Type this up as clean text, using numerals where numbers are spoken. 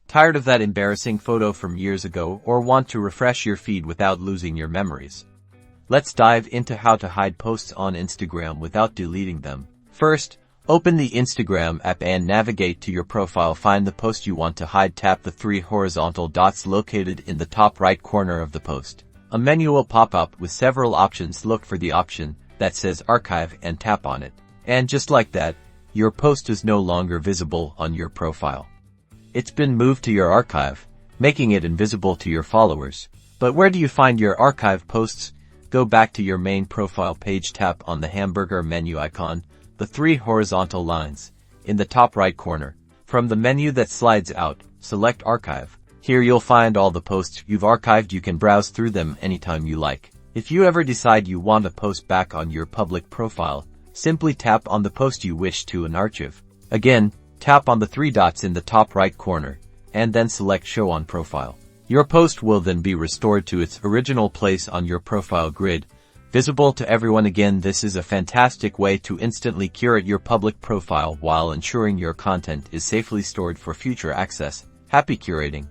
Tired of that embarrassing photo from years ago or want to refresh your feed without losing your memories? Let's dive into how to hide posts on Instagram without deleting them. First, open the Instagram app and navigate to your profile. Find the post you want to hide. Tap the three horizontal dots located in the top right corner of the post. A menu will pop up with several options. Look for the option that says Archive and tap on it. And just like that, your post is no longer visible on your profile. It's been moved to your archive, making it invisible to your followers. But where do you find your archive posts? Go back to your main profile page. Tap on the hamburger menu icon, the three horizontal lines, in the top right corner. From the menu that slides out, select Archive. Here you'll find all the posts you've archived. You can browse through them anytime you like. If you ever decide you want a post back on your public profile, simply tap on the post you wish to unarchive. Again, tap on the three dots in the top right corner, and then select Show on Profile. Your post will then be restored to its original place on your profile grid, visible to everyone. Again, this is a fantastic way to instantly curate your public profile while ensuring your content is safely stored for future access. Happy curating!